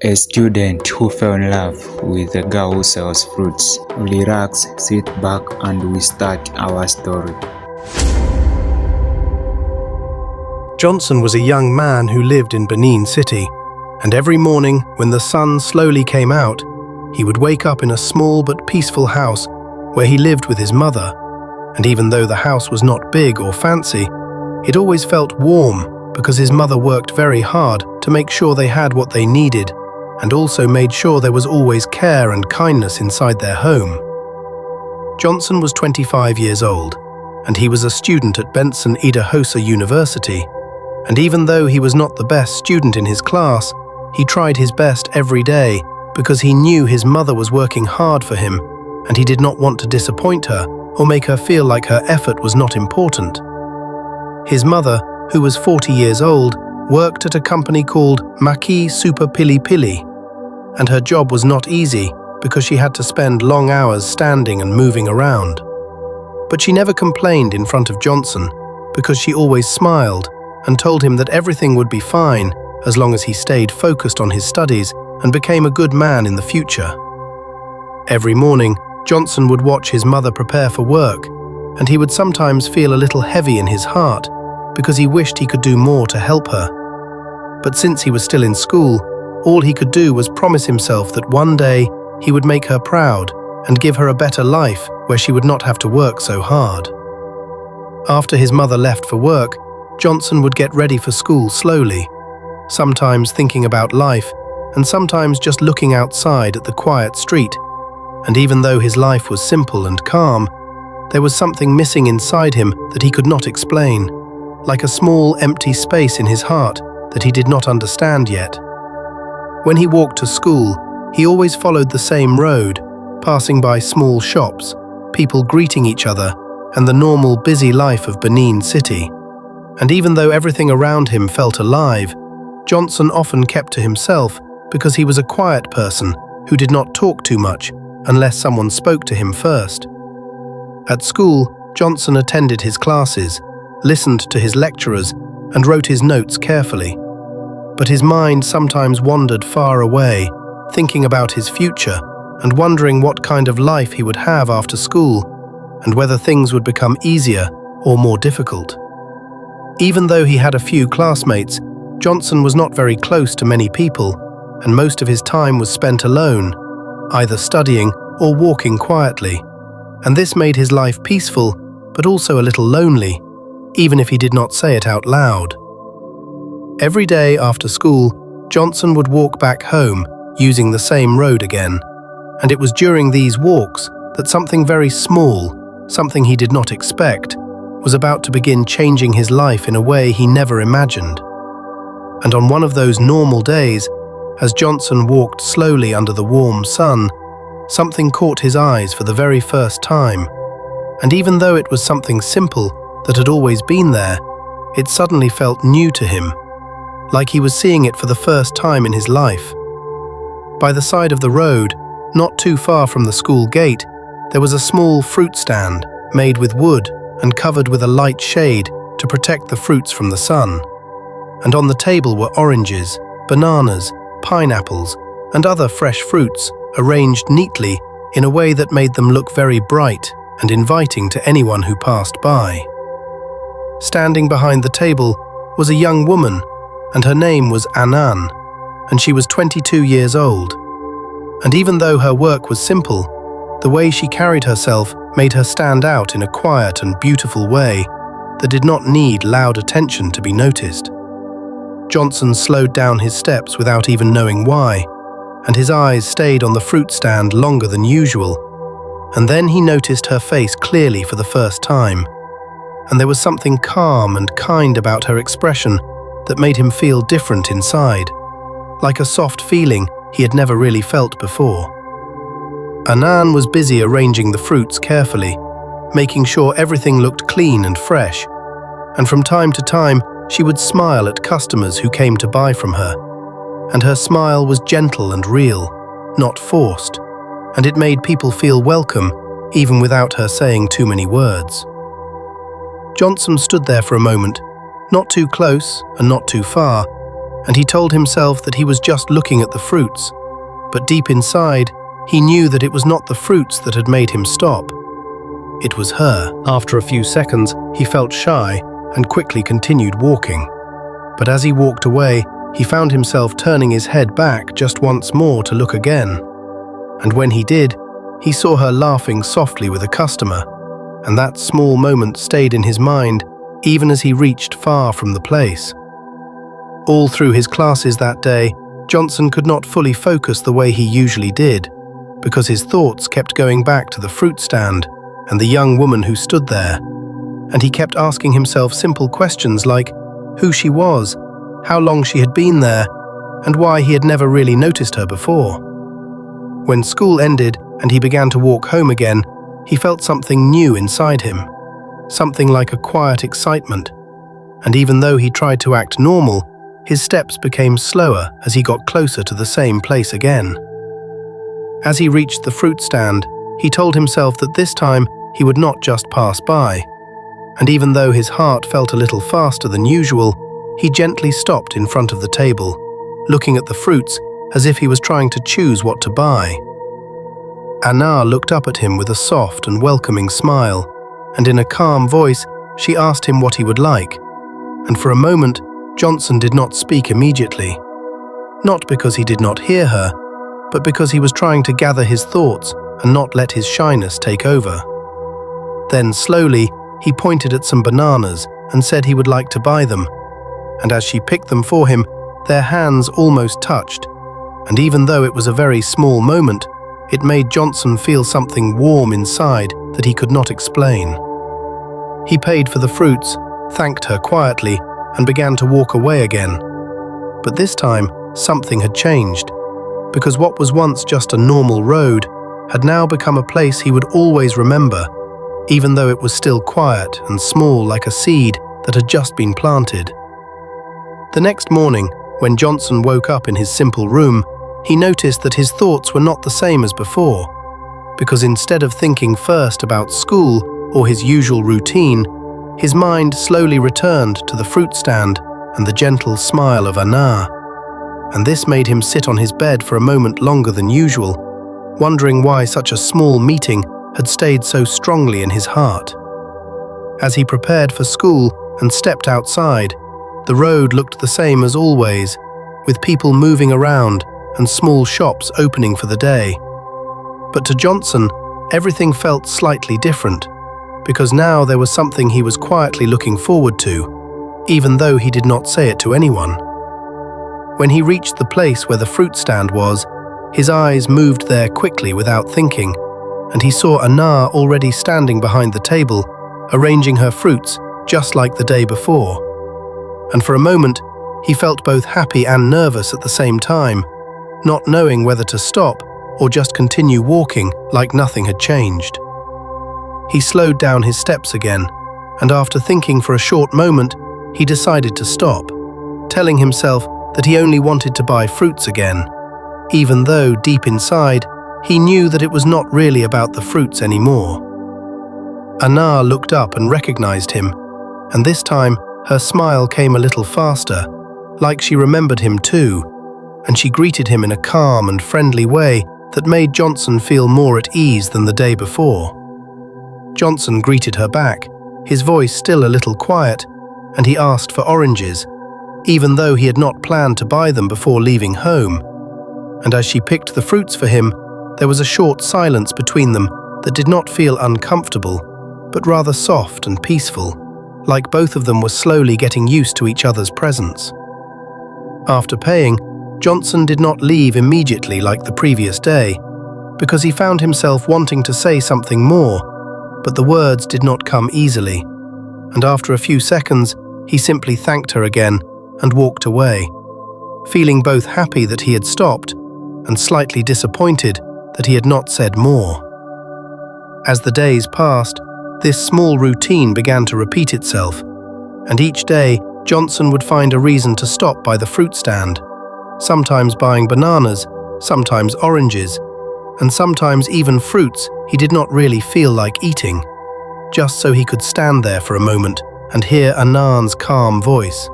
A student who fell in love with a girl who sells fruits. Relax, sit back, and we start our story. Johnson was a young man who lived in Benin City, and every morning when the sun slowly came out, he would wake up in a small but peaceful house where he lived with his mother. And even though the house was not big or fancy, it always felt warm because his mother worked very hard to make sure they had what they needed, and also made sure there was always care and kindness inside their home. Johnson was 25 years old, and he was a student at Benson Idahosa University. And even though he was not the best student in his class, he tried his best every day because he knew his mother was working hard for him, and he did not want to disappoint her or make her feel like her effort was not important. His mother, who was 40 years old, worked at a company called Maki Super Pili Pili, and her job was not easy because she had to spend long hours standing and moving around. But she never complained in front of Johnson because she always smiled and told him that everything would be fine as long as he stayed focused on his studies and became a good man in the future. Every morning, Johnson would watch his mother prepare for work, and he would sometimes feel a little heavy in his heart because he wished he could do more to help her. But since he was still in school, all he could do was promise himself that one day he would make her proud and give her a better life where she would not have to work so hard. After his mother left for work, Johnson would get ready for school slowly, sometimes thinking about life and sometimes just looking outside at the quiet street. And even though his life was simple and calm, there was something missing inside him that he could not explain, like a small empty space in his heart that he did not understand yet. When he walked to school, he always followed the same road, passing by small shops, people greeting each other, and the normal busy life of Benin City. And even though everything around him felt alive, Johnson often kept to himself because he was a quiet person who did not talk too much unless someone spoke to him first. At school, Johnson attended his classes, listened to his lecturers, and wrote his notes carefully. But his mind sometimes wandered far away, thinking about his future and wondering what kind of life he would have after school and whether things would become easier or more difficult. Even though he had a few classmates, Johnson was not very close to many people, and most of his time was spent alone, either studying or walking quietly. And this made his life peaceful, but also a little lonely, even if he did not say it out loud. Every day after school, Johnson would walk back home using the same road again, and it was during these walks that something very small, something he did not expect, was about to begin changing his life in a way he never imagined. And on one of those normal days, as Johnson walked slowly under the warm sun, something caught his eyes for the very first time. And even though it was something simple that had always been there, it suddenly felt new to him, like he was seeing it for the first time in his life. By the side of the road, not too far from the school gate, there was a small fruit stand made with wood and covered with a light shade to protect the fruits from the sun. And on the table were oranges, bananas, pineapples, and other fresh fruits arranged neatly in a way that made them look very bright and inviting to anyone who passed by. Standing behind the table was a young woman, and her name was Ananh, and she was 22 years old. And even though her work was simple, the way she carried herself made her stand out in a quiet and beautiful way that did not need loud attention to be noticed. Johnson slowed down his steps without even knowing why, and his eyes stayed on the fruit stand longer than usual. And then he noticed her face clearly for the first time, and there was something calm and kind about her expression that made him feel different inside, like a soft feeling he had never really felt before. Ananh was busy arranging the fruits carefully, making sure everything looked clean and fresh, and from time to time she would smile at customers who came to buy from her, and her smile was gentle and real, not forced, and it made people feel welcome even without her saying too many words. Johnson stood there for a moment, not too close and not too far, and he told himself that he was just looking at the fruits. But deep inside, he knew that it was not the fruits that had made him stop. It was her. After a few seconds, he felt shy and quickly continued walking. But as he walked away, he found himself turning his head back just once more to look again. And when he did, he saw her laughing softly with a customer, and that small moment stayed in his mind even as he reached far from the place. All through his classes that day, Johnson could not fully focus the way he usually did, because his thoughts kept going back to the fruit stand and the young woman who stood there, and he kept asking himself simple questions like who she was, how long she had been there, and why he had never really noticed her before. When school ended and he began to walk home again, he felt something new inside him, something like a quiet excitement, and even though he tried to act normal, his steps became slower as he got closer to the same place again. As he reached the fruit stand, he told himself that this time he would not just pass by, and even though his heart felt a little faster than usual, he gently stopped in front of the table, looking at the fruits as if he was trying to choose what to buy. Ananh looked up at him with a soft and welcoming smile, and in a calm voice, she asked him what he would like. And for a moment, Johnson did not speak immediately. Not because he did not hear her, but because he was trying to gather his thoughts and not let his shyness take over. Then slowly, he pointed at some bananas and said he would like to buy them. And as she picked them for him, their hands almost touched, and even though it was a very small moment, it made Johnson feel something warm inside that he could not explain. He paid for the fruits, thanked her quietly, and began to walk away again. But this time, something had changed, because what was once just a normal road had now become a place he would always remember, even though it was still quiet and small like a seed that had just been planted. The next morning, when Johnson woke up in his simple room, he noticed that his thoughts were not the same as before, because instead of thinking first about school or his usual routine, his mind slowly returned to the fruit stand and the gentle smile of Ananh. And this made him sit on his bed for a moment longer than usual, wondering why such a small meeting had stayed so strongly in his heart. As he prepared for school and stepped outside, the road looked the same as always, with people moving around and small shops opening for the day. But to Johnson, everything felt slightly different, because now there was something he was quietly looking forward to, even though he did not say it to anyone. When he reached the place where the fruit stand was, his eyes moved there quickly without thinking, and he saw Ananh already standing behind the table, arranging her fruits just like the day before. And for a moment, he felt both happy and nervous at the same time, not knowing whether to stop or just continue walking like nothing had changed. He slowed down his steps again, and after thinking for a short moment, he decided to stop, telling himself that he only wanted to buy fruits again, even though deep inside, he knew that it was not really about the fruits anymore. Ananh looked up and recognized him, and this time her smile came a little faster, like she remembered him too, and she greeted him in a calm and friendly way that made Johnson feel more at ease than the day before. Johnson greeted her back, his voice still a little quiet, and he asked for oranges, even though he had not planned to buy them before leaving home. And as she picked the fruits for him, there was a short silence between them that did not feel uncomfortable, but rather soft and peaceful, like both of them were slowly getting used to each other's presence. After paying, Johnson did not leave immediately like the previous day, because he found himself wanting to say something more, but the words did not come easily, and after a few seconds, he simply thanked her again and walked away, feeling both happy that he had stopped and slightly disappointed that he had not said more. As the days passed, this small routine began to repeat itself, and each day Johnson would find a reason to stop by the fruit stand, sometimes buying bananas, sometimes oranges, and sometimes even fruits he did not really feel like eating, just so he could stand there for a moment and hear Anan's calm voice.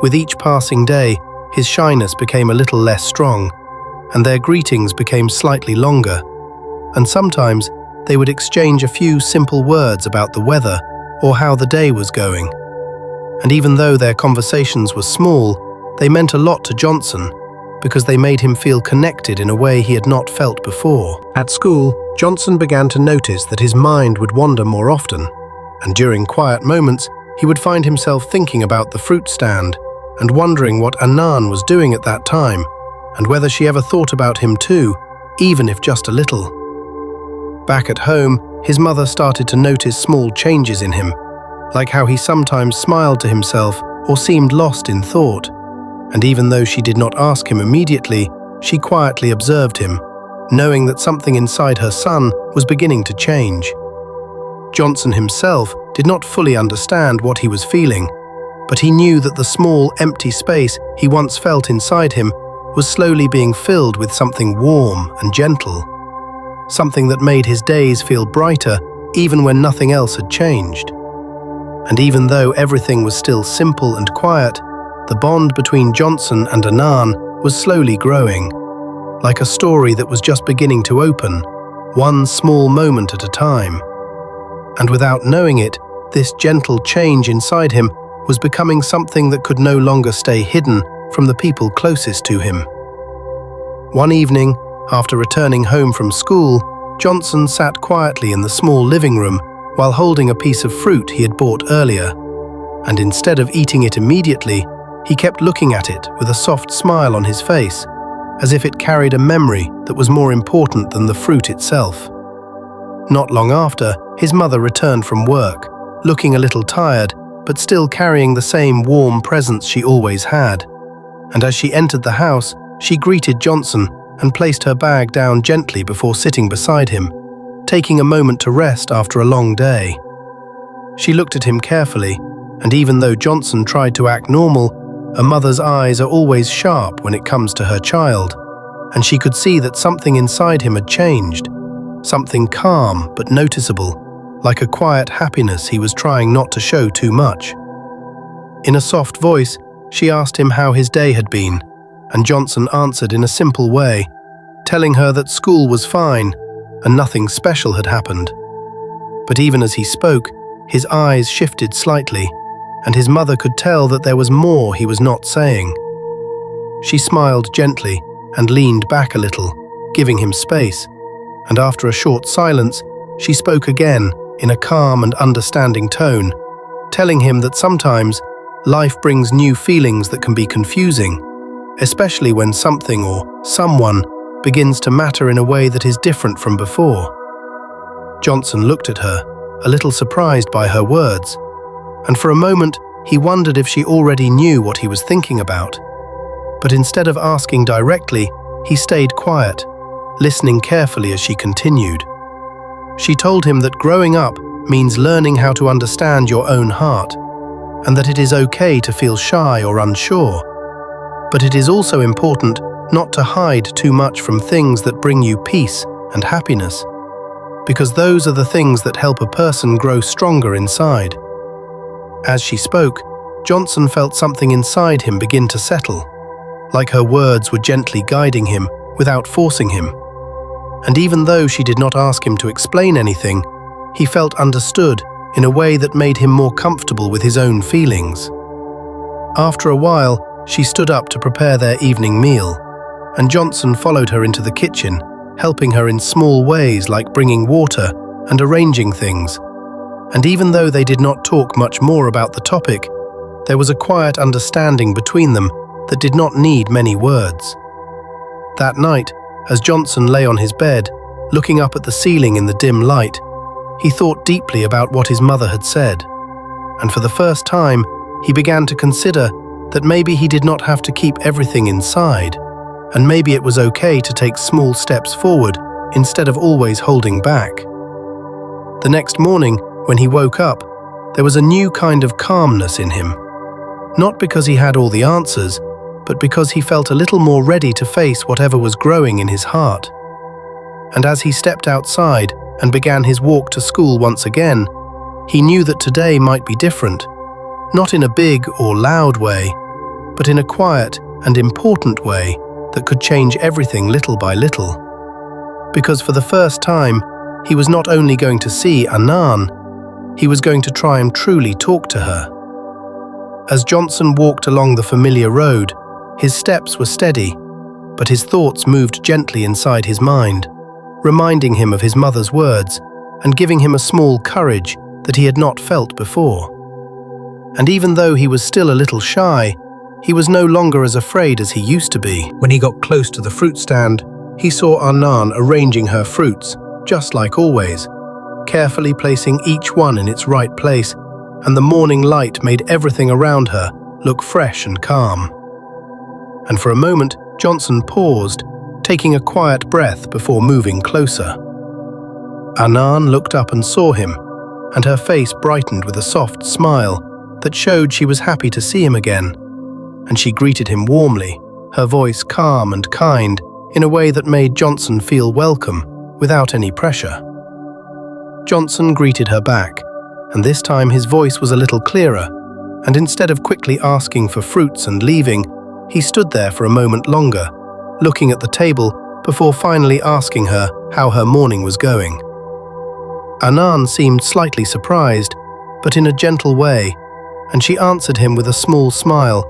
With each passing day, his shyness became a little less strong, and their greetings became slightly longer, and sometimes they would exchange a few simple words about the weather or how the day was going. And even though their conversations were small, they meant a lot to Johnson because they made him feel connected in a way he had not felt before. At school, Johnson began to notice that his mind would wander more often, and during quiet moments, he would find himself thinking about the fruit stand and wondering what Ananh was doing at that time, and whether she ever thought about him too, even if just a little. Back at home, his mother started to notice small changes in him, like how he sometimes smiled to himself or seemed lost in thought. And even though she did not ask him immediately, she quietly observed him, knowing that something inside her son was beginning to change. Johnson himself did not fully understand what he was feeling, but he knew that the small, empty space he once felt inside him was slowly being filled with something warm and gentle, something that made his days feel brighter even when nothing else had changed. And even though everything was still simple and quiet, the bond between Johnson and Ananh was slowly growing, like a story that was just beginning to open, one small moment at a time. And without knowing it, this gentle change inside him was becoming something that could no longer stay hidden from the people closest to him. One evening, after returning home from school, Johnson sat quietly in the small living room while holding a piece of fruit he had bought earlier, and instead of eating it immediately, he kept looking at it with a soft smile on his face, as if it carried a memory that was more important than the fruit itself. Not long after, his mother returned from work, looking a little tired, but still carrying the same warm presence she always had. And as she entered the house, she greeted Johnson and placed her bag down gently before sitting beside him, taking a moment to rest after a long day. She looked at him carefully, and even though Johnson tried to act normal, a mother's eyes are always sharp when it comes to her child, and she could see that something inside him had changed, something calm but noticeable, like a quiet happiness he was trying not to show too much. In a soft voice, she asked him how his day had been, and Johnson answered in a simple way, telling her that school was fine and nothing special had happened. But even as he spoke, his eyes shifted slightly, and his mother could tell that there was more he was not saying. She smiled gently and leaned back a little, giving him space, and after a short silence, she spoke again in a calm and understanding tone, telling him that sometimes life brings new feelings that can be confusing, especially when something or someone begins to matter in a way that is different from before. Johnson looked at her, a little surprised by her words, and for a moment he wondered if she already knew what he was thinking about. But instead of asking directly, he stayed quiet, listening carefully as she continued. She told him that growing up means learning how to understand your own heart, and that it is okay to feel shy or unsure. But it is also important not to hide too much from things that bring you peace and happiness, because those are the things that help a person grow stronger inside. As she spoke, Johnson felt something inside him begin to settle, like her words were gently guiding him without forcing him. And even though she did not ask him to explain anything, he felt understood in a way that made him more comfortable with his own feelings. After a while, she stood up to prepare their evening meal, and Johnson followed her into the kitchen, helping her in small ways like bringing water and arranging things. And even though they did not talk much more about the topic, there was a quiet understanding between them that did not need many words. That night, as Johnson lay on his bed, looking up at the ceiling in the dim light, he thought deeply about what his mother had said, and for the first time, he began to consider that maybe he did not have to keep everything inside, and maybe it was okay to take small steps forward instead of always holding back. The next morning, when he woke up, there was a new kind of calmness in him, not because he had all the answers, but because he felt a little more ready to face whatever was growing in his heart. And as he stepped outside and began his walk to school once again, he knew that today might be different, not in a big or loud way, but in a quiet and important way that could change everything little by little. Because for the first time, he was not only going to see Ananh, he was going to try and truly talk to her. As Johnson walked along the familiar road, his steps were steady, but his thoughts moved gently inside his mind, reminding him of his mother's words and giving him a small courage that he had not felt before. And even though he was still a little shy, he was no longer as afraid as he used to be. When he got close to the fruit stand, he saw Ananh arranging her fruits, just like always, carefully placing each one in its right place, and the morning light made everything around her look fresh and calm. And for a moment, Johnson paused, taking a quiet breath before moving closer. Ananh looked up and saw him, and her face brightened with a soft smile that showed she was happy to see him again, and she greeted him warmly, her voice calm and kind in a way that made Johnson feel welcome without any pressure. Johnson greeted her back, and this time his voice was a little clearer, and instead of quickly asking for fruits and leaving, he stood there for a moment longer, looking at the table before finally asking her how her morning was going. Ananh seemed slightly surprised, but in a gentle way, and she answered him with a small smile,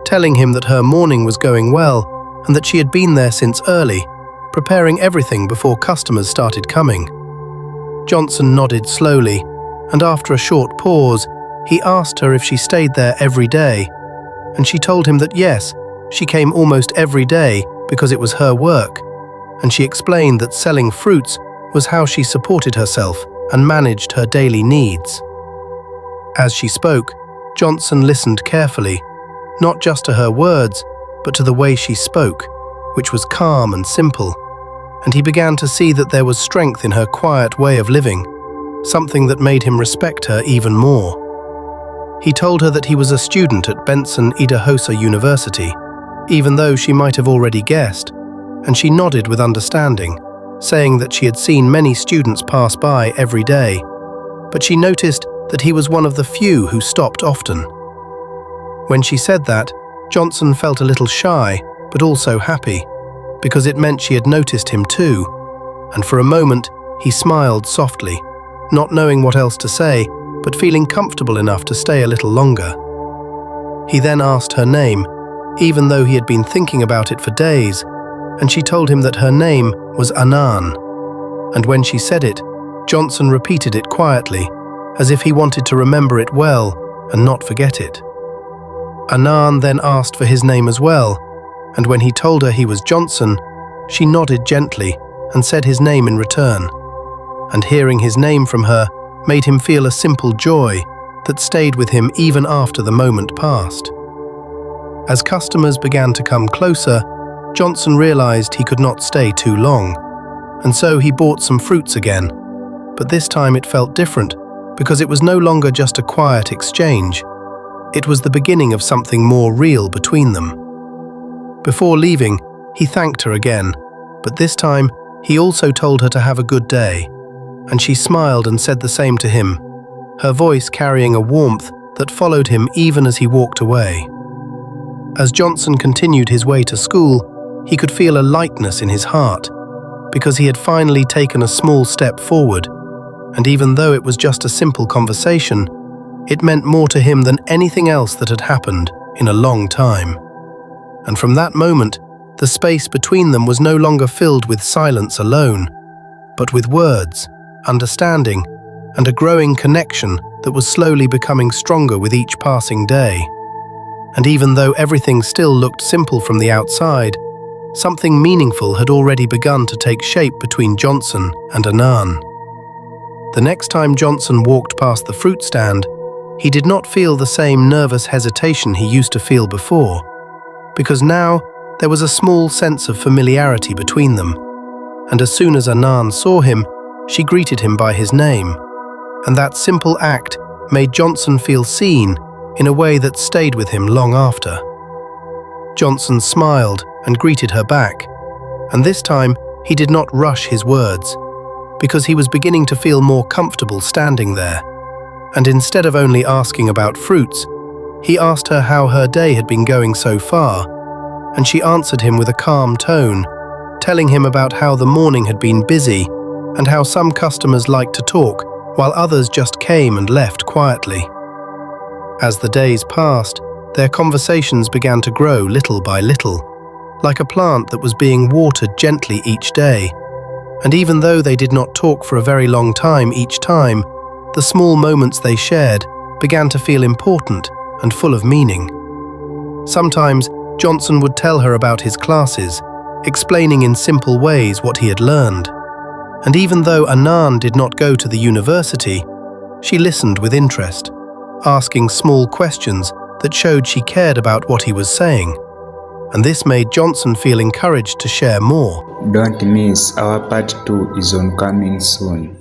telling him that her morning was going well and that she had been there since early, preparing everything before customers started coming. Johnson nodded slowly, and after a short pause, he asked her if she stayed there every day, and she told him that yes, she came almost every day because it was her work, and she explained that selling fruits was how she supported herself and managed her daily needs. As she spoke, Johnson listened carefully, not just to her words, but to the way she spoke, which was calm and simple, and he began to see that there was strength in her quiet way of living, something that made him respect her even more. He told her that he was a student at Benson Idahosa University, even though she might have already guessed, and she nodded with understanding, saying that she had seen many students pass by every day, but she noticed that he was one of the few who stopped often. When she said that, Johnson felt a little shy, but also happy, because it meant she had noticed him too, and for a moment he smiled softly, not knowing what else to say, but feeling comfortable enough to stay a little longer. He then asked her name, even though he had been thinking about it for days, and she told him that her name was Ananh, and when she said it, Johnson repeated it quietly, as if he wanted to remember it well and not forget it. Ananh then asked for his name as well, and when he told her he was Johnson, she nodded gently and said his name in return, and hearing his name from her made him feel a simple joy that stayed with him even after the moment passed. As customers began to come closer, Johnson realized he could not stay too long, and so he bought some fruits again, but this time it felt different because it was no longer just a quiet exchange. It was the beginning of something more real between them. Before leaving, he thanked her again, but this time he also told her to have a good day, and she smiled and said the same to him, her voice carrying a warmth that followed him even as he walked away. As Johnson continued his way to school, he could feel a lightness in his heart, because he had finally taken a small step forward, and even though it was just a simple conversation, it meant more to him than anything else that had happened in a long time. And from that moment, the space between them was no longer filled with silence alone, but with words, understanding, and a growing connection that was slowly becoming stronger with each passing day. And even though everything still looked simple from the outside, something meaningful had already begun to take shape between Johnson and Ananh. The next time Johnson walked past the fruit stand, he did not feel the same nervous hesitation he used to feel before, because now there was a small sense of familiarity between them, and as soon as Ananh saw him, she greeted him by his name, and that simple act made Johnson feel seen in a way that stayed with him long after. Johnson smiled and greeted her back, and this time he did not rush his words, because he was beginning to feel more comfortable standing there, and instead of only asking about fruits, He asked her how her day had been going so far, and she answered him with a calm tone, telling him about how the morning had been busy and how some customers liked to talk while others just came and left quietly. As the days passed, their conversations began to grow little by little, like a plant that was being watered gently each day. And even though they did not talk for a very long time each time, the small moments they shared began to feel important and full of meaning. Sometimes Johnson would tell her about his classes, explaining in simple ways what he had learned. And even though Ananh did not go to the university, she listened with interest, asking small questions that showed she cared about what he was saying. And this made Johnson feel encouraged to share more. Don't miss, our part 2 is on coming soon.